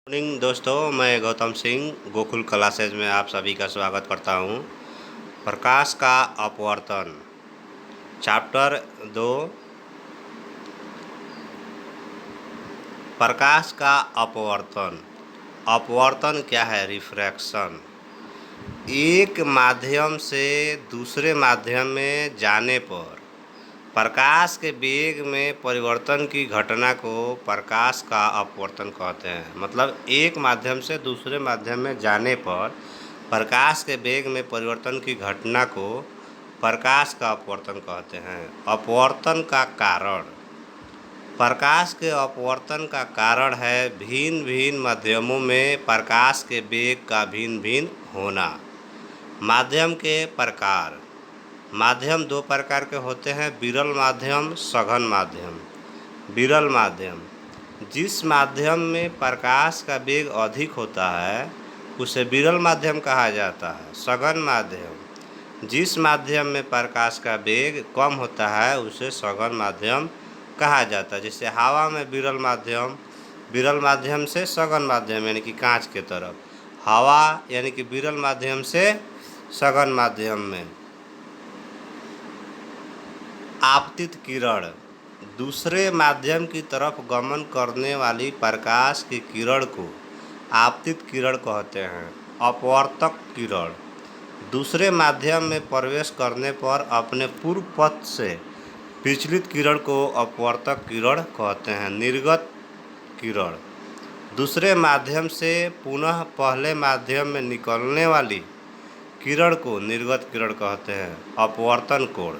Morning दोस्तों, मैं Gautam Singh Gokul classes में आप सभी का स्वागत करता हूं। प्रकाश का अपवर्तन चैप्टर 2। प्रकाश का अपवर्तन। अपवर्तन क्या है? रिफ्रैक्शन। एक माध्यम से दूसरे माध्यम में जाने पर प्रकाश के वेग में परिवर्तन की घटना को प्रकाश का अपवर्तन कहते हैं। मतलब एक माध्यम से दूसरे माध्यम में जाने पर प्रकाश के वेग में परिवर्तन की घटना को प्रकाश का अपवर्तन कहते हैं। अपवर्तन का कारण। प्रकाश के अपवर्तन का कारण है भिन्न भिन्न माध्यमों में प्रकाश के वेग का भिन्न भिन्न होना। माध्यम के प्रकार। माध्यम दो प्रकार के होते हैं, विरल माध्यम, सघन माध्यम। विरल माध्यम, जिस माध्यम में प्रकाश का वेग अधिक होता है उसे विरल माध्यम कहा जाता है। सघन माध्यम, जिस माध्यम में प्रकाश का वेग कम होता है उसे सघन माध्यम कहा जाता है। जैसे हवा में विरल माध्यम से सघन माध्यम यानी कि कांच के तरफ, हवा यानी कि विरल माध्यम से सघन माध्यम में। आपतित किरण, दूसरे माध्यम की तरफ गमन करने वाली प्रकाश की किरण को आपतित किरण कहते हैं। अपवर्तक किरण, दूसरे माध्यम में प्रवेश करने पर अपने पूर्व पथ से विचलित किरण को अपवर्तक किरण कहते हैं। निर्गत किरण, दूसरे माध्यम से पुनः पहले माध्यम में निकलने वाली किरण को निर्गत किरण कहते हैं। अपवर्तन कोण,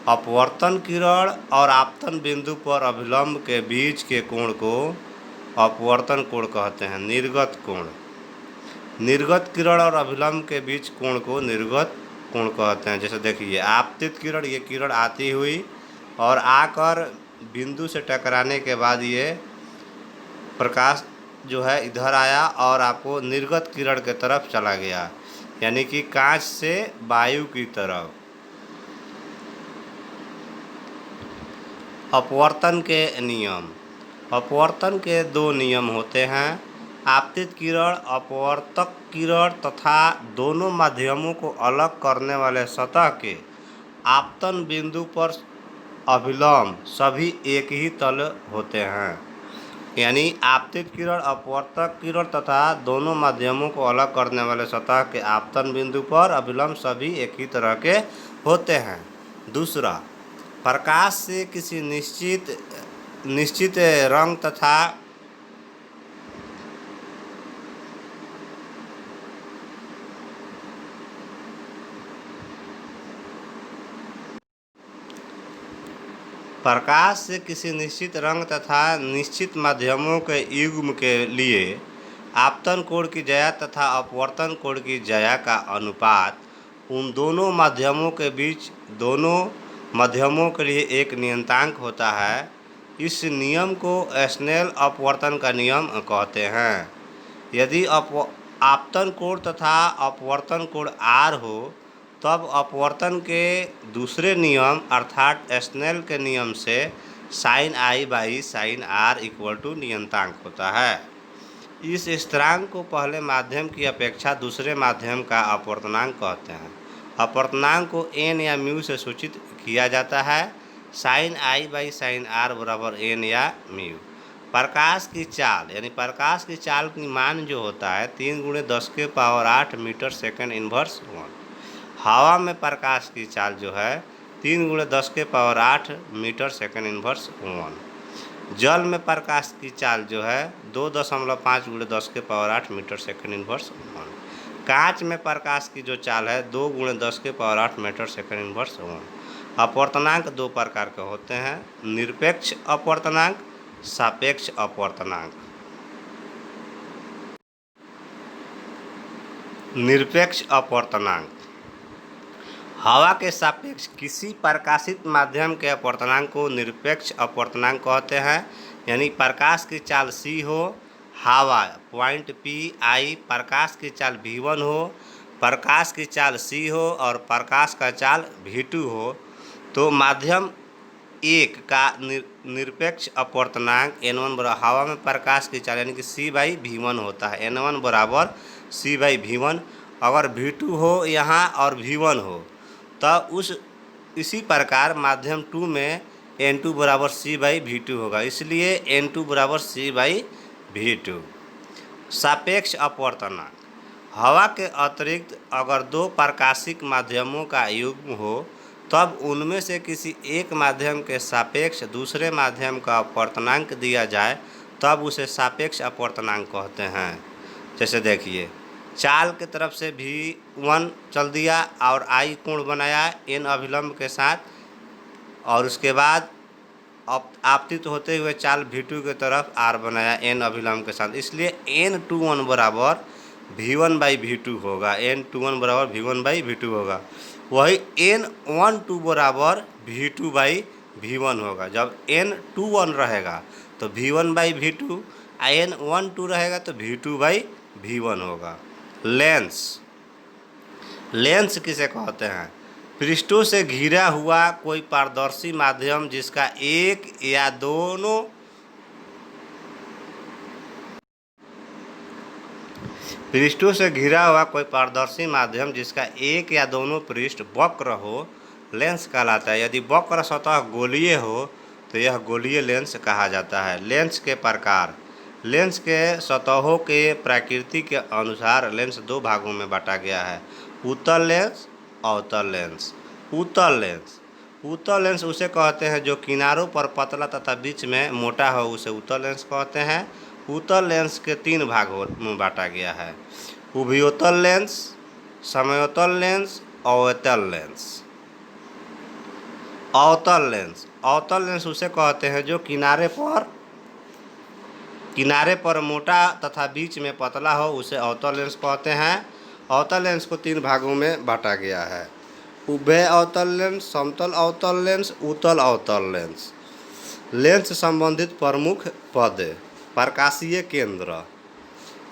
अपवर्तन किरण और आपतन बिंदु पर अभिलंब के बीच के कोण को अपवर्तन कोण कहते हैं। निर्गत कोण, निर्गत किरण और अभिलंब के बीच कोण को निर्गत कोण कहते हैं। जैसे देखिए, आपतित किरण, ये किरण आती हुई और आकर बिंदु से टकराने के बाद ये प्रकाश जो है इधर आया और आपको निर्गत किरण के तरफ चला गया, यानी कि कांच से वायु की तरफ। अपवर्तन के नियम। अपवर्तन के दो नियम होते हैं, आपतित किरण, अपवर्तक किरण तथा दोनों माध्यमों को अलग करने वाले सतह के आपतन बिंदु पर अभिलंब सभी एक ही तल होते हैं। यानी आपतित किरण, अपवर्तक किरण तथा दोनों माध्यमों को अलग करने वाले सतह के आपतन बिंदु पर अभिलंब सभी एक ही तरह के होते हैं। दूसरा, प्रकाश से किसी निश्चित रंग तथा प्रकाश से किसी निश्चित रंग तथा निश्चित माध्यमों के युग्म के लिए आपतन कोण की ज्या तथा अपवर्तन कोण की ज्या का अनुपात उन दोनों माध्यमों के बीच दोनों माध्यमों के लिए एक नियतांक होता है। इस नियम को स्नेल अपवर्तन का नियम कहते हैं। यदि आपतन कोण तथा अपवर्तन कोण r हो तब अपवर्तन के दूसरे नियम अर्थात स्नेल के नियम से sine i by sine r equal to नियतांक होता है। इस स्थिरांक को पहले माध्यम की अपेक्षा दूसरे माध्यम का अपवर्तनांक कहते हैं। अपवर्तनांक को n या म्यू से सूचित किया जाता है। Sine i by sine r बराबर n या म्यू। प्रकाश की चाल, यानी प्रकाश की चाल की मान जो होता है 3 × 10⁸ मीटर सेकंड इन्वर्स 1। हवा में प्रकाश की चाल जो है 3 × 10⁸ मीटर सेकंड इन्वर्स 1। जल में प्रकाश की चाल जो है 2.5 × 10⁸ मीटर सेकंड इन्वर्स 1। कांच में प्रकाश की जो चाल है 2 × 10⁸ मीटर सेकंड इन्वर्स 1। अपवर्तनांक दो प्रकार के होते हैं, निरपेक्ष अपवर्तनांक, सापेक्ष अपवर्तनांक। निरपेक्ष अपवर्तनांक, हवा के सापेक्ष किसी प्रकाशित माध्यम के अपवर्तनांक को निरपेक्ष अपवर्तनांक कहते हैं। यानी प्रकाश की चाल c हो, हवा पॉइंट P प्रकाश की चाल v1 हो, प्रकाश की चाल c हो और प्रकाश का चाल v2 हो, तो माध्यम 1 का निरपेक्ष अपवर्तनांक n1 बराबर हवा में प्रकाश की चाल यानी कि c/v1 होता है। n1 बराबर c/v1। अगर v2 हो यहाँ और v1 हो तो इसी प्रकार माध्यम 2 में n2 बराबर c/v2 होगा, इसलिए n2 बराबर c/v2। सापेक्ष अपवर्तनांक हवा के अतिरिक्त अगर दो प्रकाशिक माध्यमों का युग्म हो तब उनमें से किसी एक माध्यम के सापेक्ष दूसरे माध्यम का अपवर्तनांक दिया जाए तब उसे सापेक्ष अपवर्तनांक कहते हैं। जैसे देखिए, चाल के तरफ से v1 चल दिया और I कोण बनाया n अभिलंब के साथ, और उसके बाद आपतित होते हुए चाल v2 के तरफ r बनाया n अभिलंब के साथ, इसलिए n21 बराबर v1/v2 होगा। n21 बराबर v1/v2 होगा। वही n12 बराबर v2/v1 होगा। जब n21 रहेगा तो v1/v2, n12 रहेगा तो v2/v1 होगा। लेंस किसे कहते हैं? पृष्ठों से घिरा हुआ कोई पारदर्शी माध्यम जिसका एक या दोनों पृष्ठ वक्र हो लेंस कहलाता है। यदि वक्र सतह गोलीय हो तो यह गोलीय लेंस कहा जाता है। लेंस के प्रकार। लेंस के सतहों के प्रकृति के अनुसार लेंस दो भागों में बांटा गया है, उत्तल लेंस, अवतल लेंस। उत्तल लेंस उसे कहते हैं जो किनारों पर पतला तथा बीच में मोटा हो, उसे उत्तल लेंस कहते हैं। उत्तल लेंस के 3 भागों में बांटा गया है, उभयोतल लेंस, समयोतल लेंस, अवतल लेंस। अवतल लेंस उसे कहते हैं जो किनारे पर मोटा तथा बीच में पतला हो, उसे अवतल लेंस कहते हैं। अवतल लेंस को 3 भागों में बांटा गया है, उभय अवतल लेंस, समतल अवतल लेंस, उत्तल अवतल लेंस। लेंस संबंधित प्रमुख पद। प्रकाशीय केंद्र।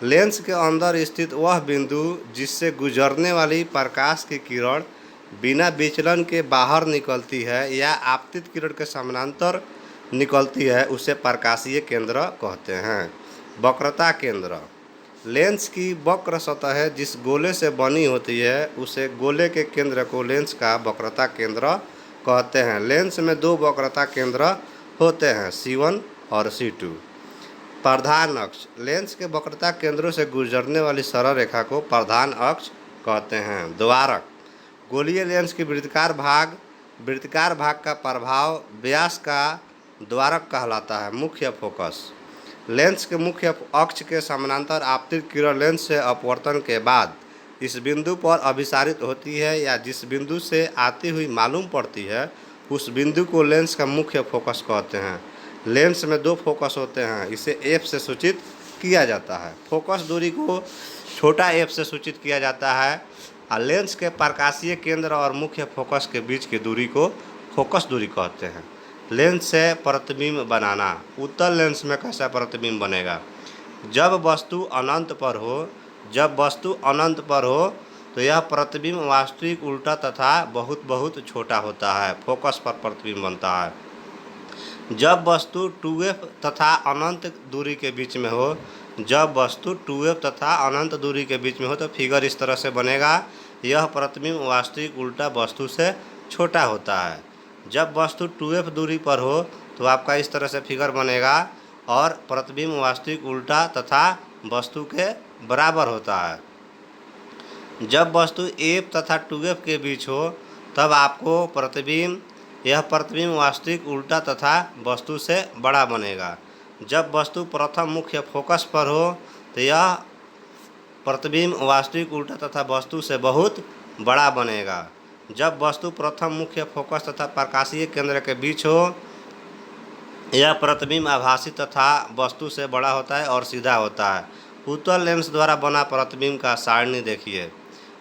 लेंस के अंदर स्थित वह बिंदु जिससे गुजरने वाली प्रकाश की किरण बिना विचलन के बाहर निकलती है या आपतित किरण के समानांतर निकलती है, उसे प्रकाशीय केंद्र कहते हैं। वक्रता केंद्र। लेंस की वक्र सतह जिस गोले से बनी होती है उसे गोले के केंद्र को लेंस का वक्रता केंद्र कहते हैं। लेंस में 2 वक्रता केंद्र होते हैं, C1 और C2। प्रधान अक्ष। लेंस के वक्रता केंद्रों से गुजरने वाली सरल रेखा को प्रधान अक्ष कहते हैं। द्वारक। गोलीय लेंस की वृत्ताकार भाग का प्रभाव व्यास का द्वारक कहलाता है। मुख्य फोकस। लेंस के मुख्य अक्ष के समानांतर आपतित किरण लेंस से अपवर्तन के बाद इस बिंदु पर अभिसारित होती है या जिस बिंदु से आती हुई मालूम पड़ती है उस बिंदु को लेंस का मुख्य फोकस कहते हैं। लेंस में 2 फोकस होते हैं, इसे f से सूचित किया जाता है। फोकस दूरी को छोटा f से सूचित किया जाता है और लेंस के प्रकाशीय केंद्र और मुख्य फोकस के बीच की दूरी को फोकस दूरी कहते हैं। लेंस से प्रतिबिंब बनाना। उत्तल लेंस में कैसा प्रतिबिंब बनेगा? जब वस्तु अनंत पर हो तो यह प्रतिबिंब वास्तविक उल्टा तथा बहुत छोटा होता है, फोकस पर प्रतिबिंब बनता है। जब वस्तु 2f तथा अनंत दूरी के बीच में हो तो फिगर इस तरह से बनेगा। यह प्रतिबिंब वास्तविक उल्टा वस्तु से छोटा होता है। जब वस्तु 2f दूरी पर हो तो आपका इस तरह से फिगर बनेगा और प्रतिबिंब वास्तविक उल्टा तथा वस्तु के बराबर होता है। जब वस्तु f तथा 2f के बीच हो तब आपको यह प्रतिबिंब वास्तविक उल्टा तथा वस्तु से बड़ा बनेगा। जब वस्तु प्रथम मुख्य फोकस पर हो तो यह प्रतिबिंब वास्तविक उल्टा तथा वस्तु से बहुत बड़ा बनेगा। जब वस्तु प्रथम मुख्य फोकस तथा प्रकाशीय केंद्र के बीच हो यह प्रतिबिंब आभासी तथा वस्तु से बड़ा होता है और सीधा होता है। उत्तल लेंस द्वारा बना प्रतिबिंब का सारणी देखिए।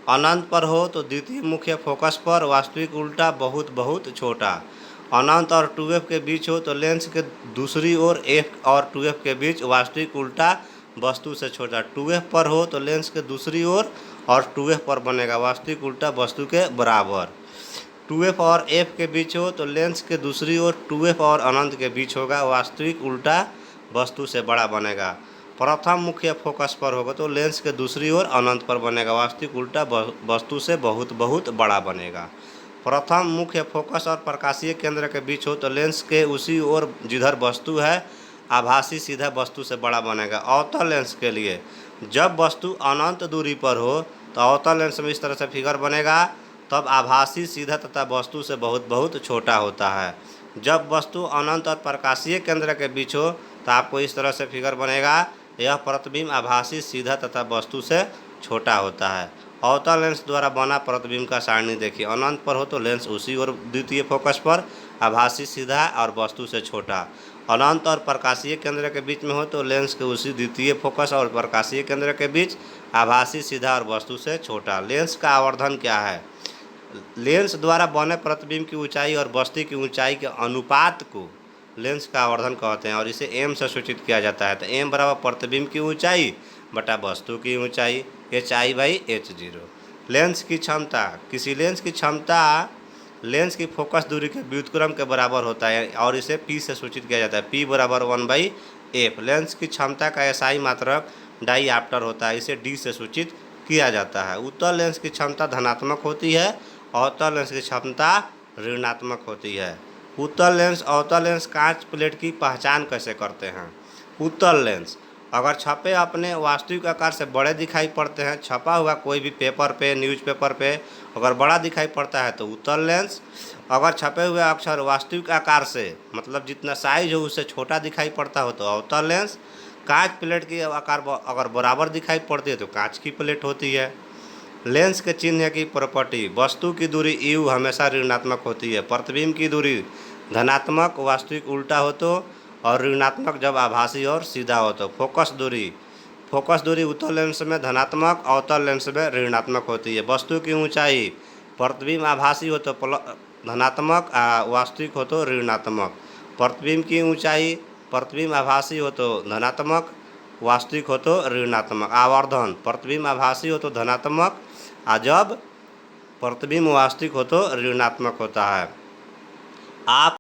अनंत पर हो तो द्वितीय मुख्य फोकस पर वास्तविक उल्टा बहुत छोटा। अनंत और 2f के बीच हो तो लेंस के दूसरी ओर f और 2f के बीच वास्तविक उल्टा वस्तु से छोटा। 2f पर हो तो लेंस के दूसरी ओर और 2f पर बनेगा वास्तविक उल्टा वस्तु के बराबर। 2f और f के बीच हो तो लेंस के दूसरी ओर 2f और अनंत के बीच होगा, वास्तविक उल्टा वस्तु से बड़ा बनेगा। प्रथम मुख्य फोकस पर होगा तो लेंस के दूसरी ओर अनंत पर बनेगा, वास्तविक उल्टा वस्तु से बहुत बहुत बड़ा बनेगा। प्रथम मुख्य फोकस और प्रकाशीय केंद्र के बीच हो तो लेंस के उसी ओर जिधर वस्तु है आभासी सीधा वस्तु से बड़ा बनेगा। अवतल लेंस के लिए जब वस्तु अनंत दूरी पर हो तो अवतल लेंस में इस तरह से फिगर बनेगा, तब आभासी सीधा तथा वस्तु से बहुत बहुत छोटा होता है। जब वस्तु अनंत और प्रकाशीय केंद्र के बीच हो तो आपको इस तरह से फिगर बनेगा, यह प्रतिबिंब आभासी सीधा तथा वस्तु से छोटा होता है। अवतल लेंस द्वारा बना प्रतिबिंब का सारणी देखिए, अनंत पर हो तो लेंस उसी ओर द्वितीय फोकस पर, आभासी सीधा और वस्तु से छोटा। अनंत और प्रकाशीय केंद्र के बीच में हो तो लेंस के उसी द्वितीय फोकस और प्रकाशीय केंद्र के बीच, आभासी सीधा और वस्तु से छोटा। लेंस का आवर्धन क्या है? लेंस द्वारा बने प्रतिबिंब की ऊंचाई और वस्तु की ऊंचाई के अनुपात को लेंस का आवर्धन कहते हैं और इसे m से सूचित किया जाता है। तो m बराबर प्रतिबिंब की ऊंचाई बटा वस्तु की ऊंचाई, hi/h0। लेंस की क्षमता, किसी लेंस की क्षमता लेंस की फोकस दूरी के व्युत्क्रम के बराबर होता है और इसे p से सूचित किया जाता है, p बराबर 1/f। लेंस की क्षमता का SI मात्रक डाईऑप्टर होता है, इसे d से सूचित किया जाता है। उत्तल लेंस की क्षमता धनात्मक होती है, अवतल लेंस की क्षमता ऋणात्मक होती है। उत्तल लेंस अवतल लेंस कांच प्लेट की पहचान कैसे करते हैं? उत्तल लेंस अगर छपे अपने वास्तविक आकार से बड़े दिखाई पड़ते हैं, छपा हुआ कोई भी पेपर पे, न्यूज़पेपर पे अगर बड़ा दिखाई पड़ता है तो उत्तल लेंस, अगर छपे हुए अक्षर वास्तविक आकार से मतलब जितना साइज हो उससे छोटा दिखाई पड़ता हो तो अवतल लेंस। कांच प्लेट की आकार अगर बराबर दिखाई पड़ती है तो कांच की प्लेट होती है। लेंस के चिन्ह की प्रॉपर्टी, वस्तु की दूरी u हमेशा ऋणात्मक होती है, प्रतिबिंब की दूरी धनात्मक वास्तविक उल्टा हो तो, और ऋणात्मक जब आभासी और सीधा हो तो। फोकस दूरी उत्तल लेंस में धनात्मक, अवतल लेंस में ऋणात्मक होती है। वस्तु की ऊंचाई, प्रतिबिंब आभासी हो तो धनात्मक, वास्तविक हो तो ऋणात्मक। प्रतिबिंब की ऊंचाई, प्रतिबिंब आभासी हो तो धनात्मक, वास्तविक हो तो ऋणात्मक। आवर्धन, प्रतिबिंब आभासी हो तो धनात्मक, जब प्रतिबिंब वास्तविक हो तो ऋणात्मक होता है। आप